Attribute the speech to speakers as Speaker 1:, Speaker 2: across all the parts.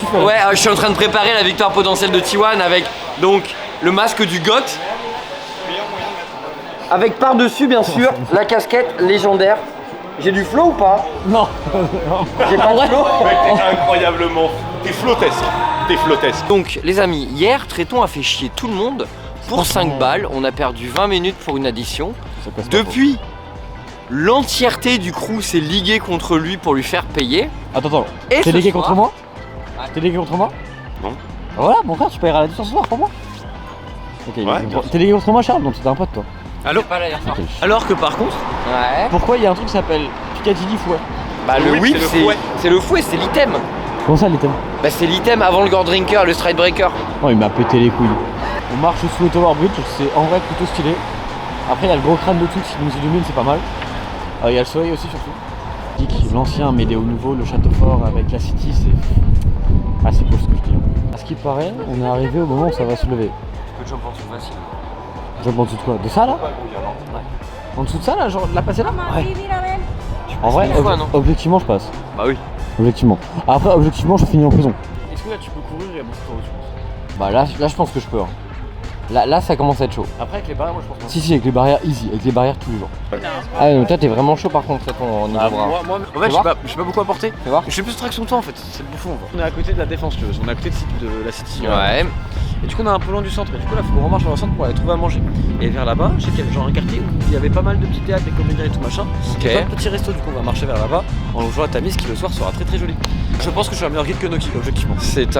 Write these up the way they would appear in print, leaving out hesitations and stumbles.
Speaker 1: fais?
Speaker 2: Ouais, je suis en train de préparer la victoire potentielle de T1 avec donc le masque du GOAT. Avec par-dessus, bien sûr, la casquette légendaire. J'ai du flow ou pas?
Speaker 1: Non.
Speaker 2: J'ai pas de flow.
Speaker 3: Mec, t'es incroyablement. T'es flottesque. T'es flottesque.
Speaker 2: Donc, les amis, hier, Tréton a fait chier tout le monde pour 5 balles. On a perdu 20 minutes pour une addition. Depuis, l'entièreté du crew s'est ligué contre lui pour lui faire payer.
Speaker 1: Attends.
Speaker 2: Et
Speaker 1: T'es
Speaker 2: ce
Speaker 1: légué
Speaker 2: soir-
Speaker 1: contre moi? T'es légué contre moi?
Speaker 3: Non.
Speaker 1: Voilà, mon frère, tu paieras l'addition ce soir pour moi. Ok,
Speaker 3: Ouais, bien sûr.
Speaker 1: t'es légué contre moi, Charles? Donc c'était un pote, toi.
Speaker 2: Allô? Pas là hier soir.
Speaker 1: Ok.
Speaker 4: Alors que par contre,
Speaker 2: Ouais.
Speaker 1: Pourquoi il y a un truc qui s'appelle Piccadilly Fouet?
Speaker 2: Bah, le
Speaker 3: whip,
Speaker 2: whip,
Speaker 3: c'est le fouet.
Speaker 2: c'est le fouet, c'est l'item.
Speaker 1: Comment ça, l'item?
Speaker 2: Bah, c'est l'item avant le Gore Drinker, le Stride Breaker.
Speaker 1: Non, il m'a pété les couilles. On marche sous le Tower Bridge, c'est en vrai plutôt stylé. Après, il y a le gros crâne de tout qui nous illumine, c'est pas mal. Il y a le soleil aussi, surtout. L'ancien mêlé au nouveau, le château fort avec la City, c'est. Ah, c'est beau ce que je dis. À ce qui paraît, on est arrivé au moment où ça va se lever.
Speaker 2: Peu de gens pensent facile.
Speaker 1: Je en dessous de quoi? De ça là? En dessous de ça là, genre de la passer là? Ouais. En vrai,
Speaker 2: une fois, non
Speaker 1: objectivement, je passe.
Speaker 2: Bah oui.
Speaker 1: Objectivement. Après, objectivement, je finis en prison.
Speaker 4: est-ce que là tu peux courir et avancer par où tu penses?
Speaker 1: Bah là, je pense que je peux. Hein. Là, ça commence à être chaud.
Speaker 4: Après avec les barrières, moi je pense pas.
Speaker 1: Si, avec les barrières easy, avec les barrières tous les jours. Ah, mais toi, t'es vraiment chaud par contre, ton niveau bras.
Speaker 4: Moi, en fait, je sais pas beaucoup apporter.
Speaker 1: Fais voir.
Speaker 4: Je fais plus de traction que toi en fait, c'est le bouffon. On est à côté de la défense, tu vois. On est à côté de la City.
Speaker 2: Ouais.
Speaker 4: Et du coup, on est un peu loin du centre. Et du coup, là, faut qu'on remarche vers le centre pour aller trouver à manger. Et vers là-bas, je sais qu'il y avait genre un quartier où il y avait pas mal de petits théâtres, des comédiens et tout machin.
Speaker 2: Ok.
Speaker 4: Plein de petits restos, du coup, on va marcher vers là-bas en jouant à Tamise qui le soir sera très très joli. Je pense que je suis un meilleur guide que Noki, objectivement.
Speaker 2: C'est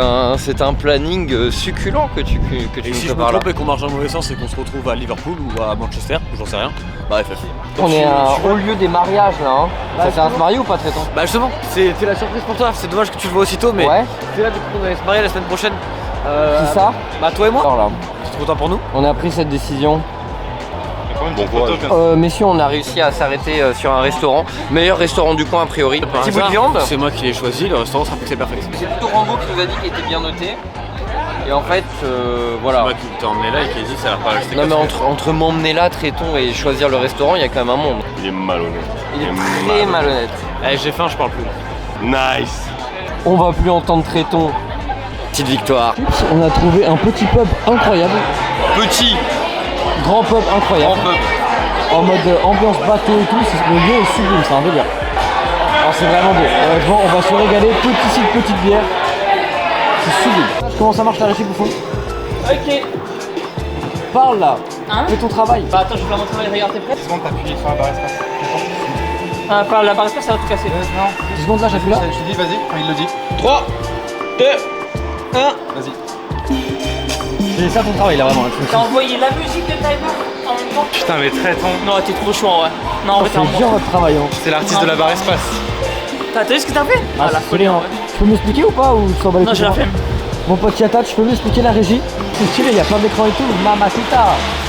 Speaker 2: un planning succulent que tu
Speaker 4: Et
Speaker 2: nous
Speaker 4: si je me
Speaker 2: prépares là.
Speaker 4: trompe et qu'on marche dans le mauvais sens et qu'on se retrouve à Liverpool ou à Manchester, ou j'en sais rien, bah FF.
Speaker 2: On est au lieu des mariages là. Hein. Ça fait un se marier ou pas, Tréton?
Speaker 4: Bah justement, c'était la surprise pour toi. C'est dommage que tu le vois aussitôt, mais
Speaker 2: Ouais.
Speaker 4: c'est là du coup qu'on allait se marier la semaine prochaine.
Speaker 2: Qui ça?
Speaker 4: Bah toi et moi.
Speaker 2: Alors là,
Speaker 4: C'est trop tard pour nous.
Speaker 2: on a pris cette décision.
Speaker 3: Bon courage.
Speaker 2: Messieurs, on a réussi à s'arrêter sur un restaurant. Meilleur restaurant du coin a priori. Petit bout de viande.
Speaker 4: C'est moi qui l'ai choisi, le restaurant sera fixé parfait.
Speaker 2: C'est plutôt Rambo qui nous a dit qu'il était bien noté. Et en fait,
Speaker 4: C'est
Speaker 2: voilà.
Speaker 4: moi qui t'ai emmené là et qui a dit ça a l'air pas resté.
Speaker 2: Non mais entre m'emmener là, Tréton, et choisir le restaurant, il y a quand même un monde.
Speaker 3: Il est malhonnête.
Speaker 2: Il est très malhonnête.
Speaker 4: Eh, j'ai faim, je parle plus.
Speaker 3: Nice.
Speaker 2: On va plus entendre Tréton. Petite victoire.
Speaker 1: On a trouvé un petit pub incroyable,
Speaker 2: Petit,
Speaker 1: grand pub incroyable,
Speaker 2: grand peuple.
Speaker 1: en mode ambiance bateau et tout. Le lieu est sublime, c'est un délire. Alors c'est vraiment beau. Honnêtement, on va se régaler. Petit site, petite bière. C'est sublime. Comment ça marche la régie, bouffon?
Speaker 5: Ok.
Speaker 1: Parle là.
Speaker 5: Hein?
Speaker 1: Fais ton travail.
Speaker 5: Bah attends, je vais faire mon travail, regarde, t'es prêt?
Speaker 6: Seconde, t'appuies sur la barre espace.
Speaker 5: Ah, par la barre espace, ça va tout casser.
Speaker 6: Non,
Speaker 1: 10 secondes là, j'appuie là.
Speaker 6: je te dis, vas-y, quand il le dit.
Speaker 5: 3, 2, 1.
Speaker 6: Vas-y.
Speaker 1: C'est ça ton travail là vraiment.
Speaker 5: T'as envoyé la musique de Timer en même temps?
Speaker 6: Putain, mais très ton.
Speaker 5: Non, t'es trop chaud en vrai. Non, en vrai, t'es un
Speaker 1: C'est dur
Speaker 5: monstre.
Speaker 1: votre travail. Hein.
Speaker 6: C'est l'artiste de la barre espace.
Speaker 5: T'as vu ce que t'as fait?
Speaker 1: Ah,
Speaker 5: la
Speaker 1: c'est
Speaker 5: folie
Speaker 1: stylé,
Speaker 5: en
Speaker 1: hein.
Speaker 5: vrai.
Speaker 1: Tu peux m'expliquer ou pas ou tu t'en bats les
Speaker 5: Non,
Speaker 1: couilles
Speaker 5: j'ai la
Speaker 1: de moi?
Speaker 5: flemme.
Speaker 1: Mon pote Yata, tu peux m'expliquer la régie? C'est stylé, il y a plein d'écrans et tout. Mamacita.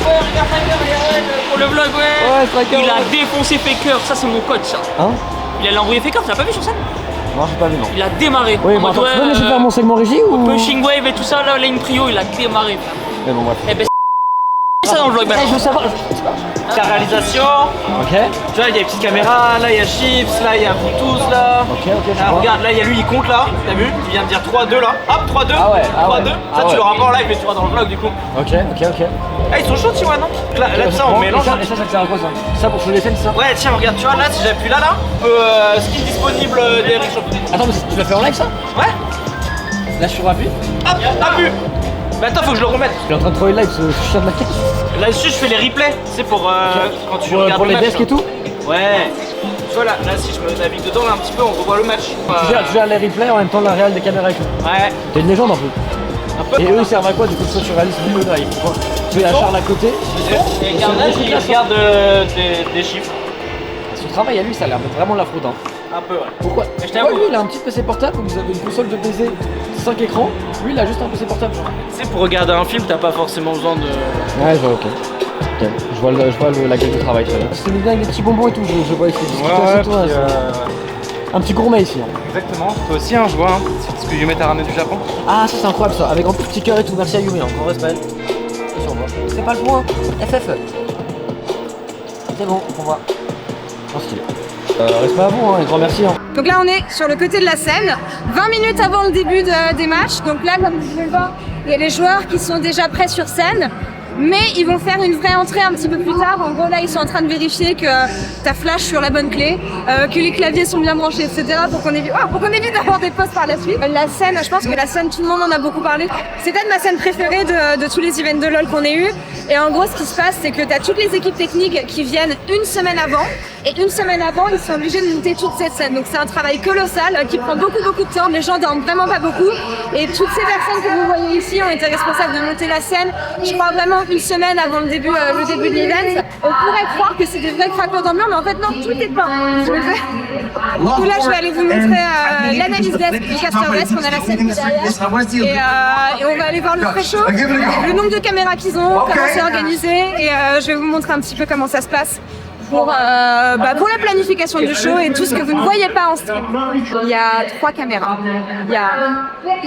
Speaker 5: Ouais, regarde Timer, regarde pour le vlog, ouais.
Speaker 1: Ouais, Striker.
Speaker 5: Il a défoncé Faker, ça c'est mon coach ça.
Speaker 1: Hein?
Speaker 5: Il a envoyé Faker, tu l'as pas vu sur scène?
Speaker 1: Non, j'ai pas vu, non.
Speaker 5: Il a démarré.
Speaker 1: Oui,
Speaker 5: En
Speaker 1: bon,
Speaker 5: mode,
Speaker 1: attends, tu peux me laisser faire mon segment régie ou.
Speaker 5: Pushing wave et tout ça, là, ligne trio, il a démarré.
Speaker 1: Mais bon, bref.
Speaker 5: Eh ben, c'est ça dans le vlog maintenant.
Speaker 1: Je veux savoir.
Speaker 5: La réalisation,
Speaker 1: Ok,
Speaker 5: tu vois, il y a une petite caméra, là il y a Chips, là il y a vous tous là.
Speaker 1: ok, je
Speaker 5: Ah,
Speaker 1: vois.
Speaker 5: regarde, là il y a lui, il compte là, t'as vu? Il vient de dire 3-2 là. Hop, 3-2.
Speaker 1: Ah ouais, ah
Speaker 5: 3-2.
Speaker 1: ouais.
Speaker 5: Ça,
Speaker 1: Ah
Speaker 5: tu
Speaker 1: ouais.
Speaker 5: l'auras pas en live, mais tu l'auras dans le vlog du coup.
Speaker 1: Ok.
Speaker 5: Ah, ils sont chauds, tu vois, non? Là, de ça, on mélange.
Speaker 1: Et ça sert à quoi ça? Ça pour jouer les scènes, c'est ça?
Speaker 5: Ouais, tiens, regarde, tu vois, là, si j'appuie là, skill disponible d'Eric Chopin.
Speaker 1: Attends, mais tu l'as fait en live ça?
Speaker 5: Ouais,
Speaker 1: Là, je suis rapide.
Speaker 5: hop, appuie. Mais attends, faut que je le remette.
Speaker 1: Il est en train de trouver le live, ce chien de la caisse.
Speaker 5: Là-dessus, je fais les replays, c'est pour quand tu regardes
Speaker 1: Pour
Speaker 5: le
Speaker 1: les
Speaker 5: match.
Speaker 1: desks et tout?
Speaker 5: Ouais. Tu vois, là, si je me navigue dedans, là, un petit peu, on revoit le match.
Speaker 1: Tu gères les replays en même temps la réal des caméras et tout.
Speaker 5: Ouais.
Speaker 1: T'es une légende un peu.
Speaker 5: Un
Speaker 1: Et eux ils servent à quoi du coup? Toi tu réalises le drive. Tu fais la charle à côté.
Speaker 5: Et Carnage, il regarde des chiffres.
Speaker 1: Son travail à lui ça a l'air d'être vraiment la fraude. Hein.
Speaker 5: Un peu, ouais.
Speaker 1: Pourquoi?
Speaker 5: Mais je t'avoue.
Speaker 1: Lui il a un petit PC portable où vous avez une console de PC 5 écrans. Lui il a juste un PC portable.
Speaker 5: Tu sais, pour regarder un film, t'as pas forcément besoin de.
Speaker 1: Ouais, je vois, ok. Ok, je vois, la gueule du travail, très bien. C'est bien avec des petits bonbons et tout, je vois ici.
Speaker 6: Ouais,
Speaker 1: toi,
Speaker 6: puis,
Speaker 1: un petit gourmet ici. Hein.
Speaker 6: exactement. Toi aussi, hein, je vois. Hein. C'est ce que Yumet t'a ramené du Japon.
Speaker 1: Ah, ça c'est incroyable ça, avec en plus petit cœur et tout. Merci à Yumi, encore respect. C'est pas le point, FF. C'est bon, on voit. Oh, stylé. Reste pas à vous, un grand merci.
Speaker 7: Donc là on est sur le côté de la scène, 20 minutes avant le début des matchs. Donc là comme vous pouvez le voir, il y a les joueurs qui sont déjà prêts sur scène. Mais ils vont faire une vraie entrée un petit peu plus tard. En gros là ils sont en train de vérifier que ta flash sur la bonne clé, que les claviers sont bien branchés, etc. pour qu'on évite d'avoir des pauses par la suite. La scène, je pense que la scène, tout le monde en a beaucoup parlé. C'est peut-être ma scène préférée de tous les events de LoL qu'on ait eu. Et en gros ce qui se passe c'est que tu as toutes les équipes techniques qui viennent une semaine avant. Et une semaine avant ils sont obligés de monter toute cette scène. Donc c'est un travail colossal qui prend beaucoup de temps. Les gens dorment vraiment pas beaucoup. Et toutes ces personnes que vous voyez ici ont été responsables de monter la scène. Je crois vraiment une semaine avant le début de l'event. On pourrait croire que c'est des vrais craquements d'ambiance, mais en fait non, tout est plein. Donc là, je vais aller vous montrer l'analyse desk du Caster West, on a la scène derrière. Et on va aller voir le pré-show, le nombre de caméras qu'ils ont, comment c'est organisé, et je vais vous montrer un petit peu comment ça se passe. Pour la planification du show et tout ce que vous ne voyez pas en stream. Il y a 3 caméras. Il y a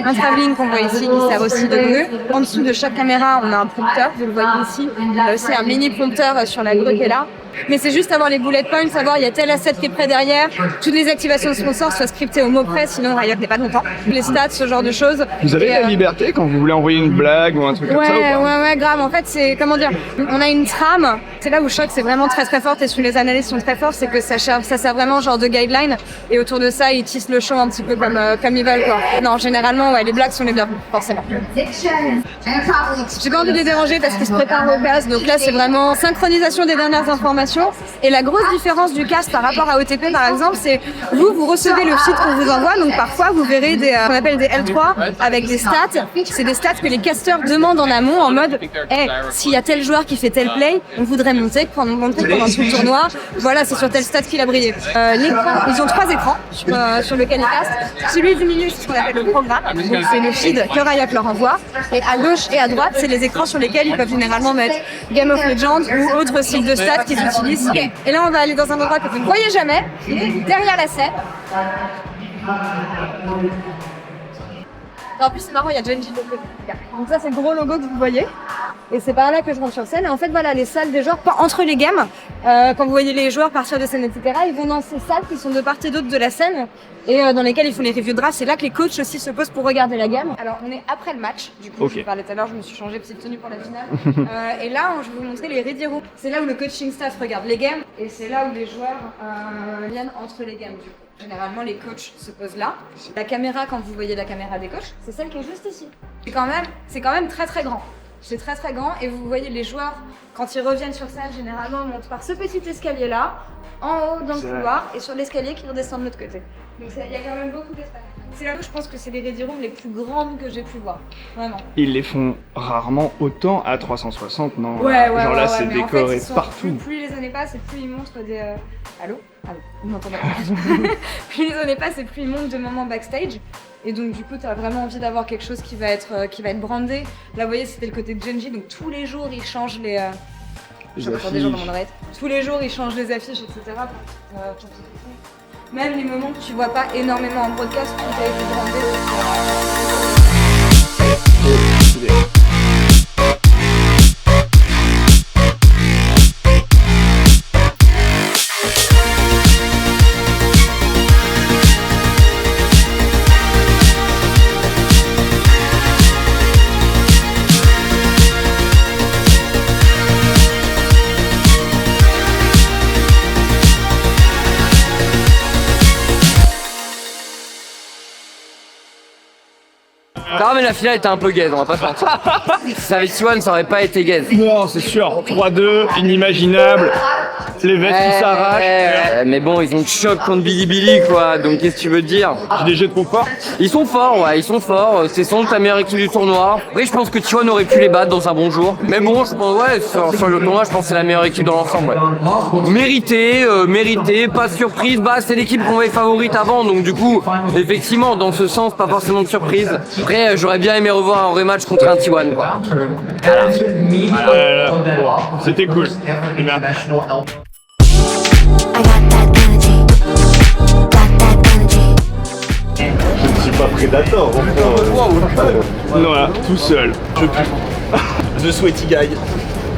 Speaker 7: un travelling qu'on voit ici qui sert aussi de grue. En dessous de chaque caméra, on a un prompteur, vous le voyez ici. Il y a aussi un mini prompteur sur la grue qui est là. Mais c'est juste avoir les bullet points, savoir il y a tel asset qui est prêt derrière, toutes les activations de sponsors soient scriptées au mot près, sinon Riot n'est pas content. Les stats, ce genre de choses.
Speaker 8: Vous avez la liberté quand vous voulez envoyer une blague ou un truc comme ça ou pas?
Speaker 7: Ouais, grave. En fait, c'est, comment dire, on a une trame. C'est là où Shock c'est vraiment très forte et les analyses sont très fortes, c'est que ça sert vraiment genre de guideline et autour de ça, ils tissent le show un petit peu comme ils veulent quoi. Non, généralement, ouais, les blagues sont les bienvenues, forcément. J'ai pas envie de les déranger parce qu'ils se préparent au cast, donc là c'est vraiment synchronisation des dernières informations. Et la grosse différence du cast par rapport à OTP par exemple, c'est vous recevez le feed qu'on vous envoie, donc parfois vous verrez qu'on appelle des L3 avec des stats. C'est des stats que les casteurs demandent en amont en mode s'il y a tel joueur qui fait tel play, on voudrait montrer pendant tout le tournoi. Voilà, c'est sur tel stat qu'il a brillé. L'écran, ils ont 3 écrans sur lequel ils castent. Celui du milieu, c'est ce qu'on appelle le programme, donc c'est le feed que Riot leur envoie. Et à gauche et à droite, c'est les écrans sur lesquels ils peuvent généralement mettre Game of Legends ou autres sites de stats qu'ils utilisent. Et là, on va aller dans un endroit que vous ne voyez jamais, derrière la scène. En plus, c'est marrant, il y a Genji. Donc ça, c'est le gros logo que vous voyez. Et c'est par là que je rentre sur scène. Et en fait, voilà, les salles des joueurs, entre les games, quand vous voyez les joueurs partir de scène, etc., ils vont dans ces salles qui sont de part et d'autre de la scène et dans lesquelles ils font les reviews de draft. C'est là que les coachs aussi se posent pour regarder la game. Alors, on est après le match. Du coup, je vous parlais tout à l'heure, je me suis changé petite tenue pour la finale. Et là, je vais vous montrer les ready rooms. C'est là où le coaching staff regarde les games et c'est là où les joueurs viennent entre les games, du coup. Généralement, les coachs se posent là. La caméra, quand vous voyez la caméra des coachs, c'est celle qui est juste ici. C'est quand même très grand. C'est très grand et vous voyez les joueurs, quand ils reviennent sur scène, généralement montent par ce petit escalier là, en haut dans le couloir et sur l'escalier qui redescend de l'autre côté. Donc il y a quand même beaucoup d'espace. C'est là où je pense que c'est les ready rooms les plus grandes que j'ai pu voir, vraiment.
Speaker 8: Ils les font rarement autant à 360, non?
Speaker 7: Ouais,
Speaker 8: genre là, c'est
Speaker 7: mais
Speaker 8: décoré
Speaker 7: en fait,
Speaker 8: partout.
Speaker 7: Plus les années passent et plus ils montrent des... Allô, vous m'entendez pas? Plus les années passent et plus ils montrent de moments backstage. Et donc du coup, tu as vraiment envie d'avoir quelque chose qui va être brandé. Là, vous voyez, c'était le côté de Genji, donc tous les jours, ils changent les...
Speaker 8: Les affiches.
Speaker 7: Des gens dans mon oreille. Tous les jours, ils changent les affiches, etc. Même les moments que tu vois pas énormément en broadcast, tout a été brandé.
Speaker 2: Non mais la finale était un peu gaze, on va pas se mentir. Si ça avait T1, ça aurait pas été gaze.
Speaker 8: Non, c'est sûr. 3-2, inimaginable. Les vestes qui s'arrachent.
Speaker 2: Mais bon, ils ont choc contre Bilibili quoi, donc qu'est-ce que tu veux dire?
Speaker 8: J'ai des jeux de confort.
Speaker 2: Ils sont forts, ouais, ils sont forts. C'est sans doute la meilleure équipe du tournoi. Après, je pense que T1 aurait pu les battre dans un bon jour. Mais bon, je pense, ouais, sur le tournoi, je pense que c'est la meilleure équipe dans l'ensemble, ouais. Mérité, pas de surprise. Bah, c'est l'équipe qu'on avait favorite avant, donc du coup, effectivement, dans ce sens, pas forcément de surprise. Après, j'aurais bien aimé revoir un rematch contre un T1, quoi.
Speaker 8: C'était cool.
Speaker 3: Je ne suis pas prédateur,
Speaker 8: Voilà, tout seul.
Speaker 3: The Sweaty Guy.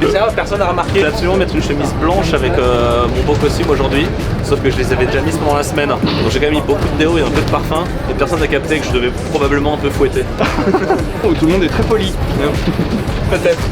Speaker 5: Mais ça, personne n'a remarqué. Je vais absolument mettre une chemise blanche avec mon beau costume aujourd'hui. Sauf que je les avais déjà mis pendant la semaine. Donc j'ai quand même mis beaucoup de déo et un peu de parfum. Et personne n'a capté que je devais probablement un peu fouetter.
Speaker 6: Oh, tout le monde est très poli.
Speaker 5: Peut-être.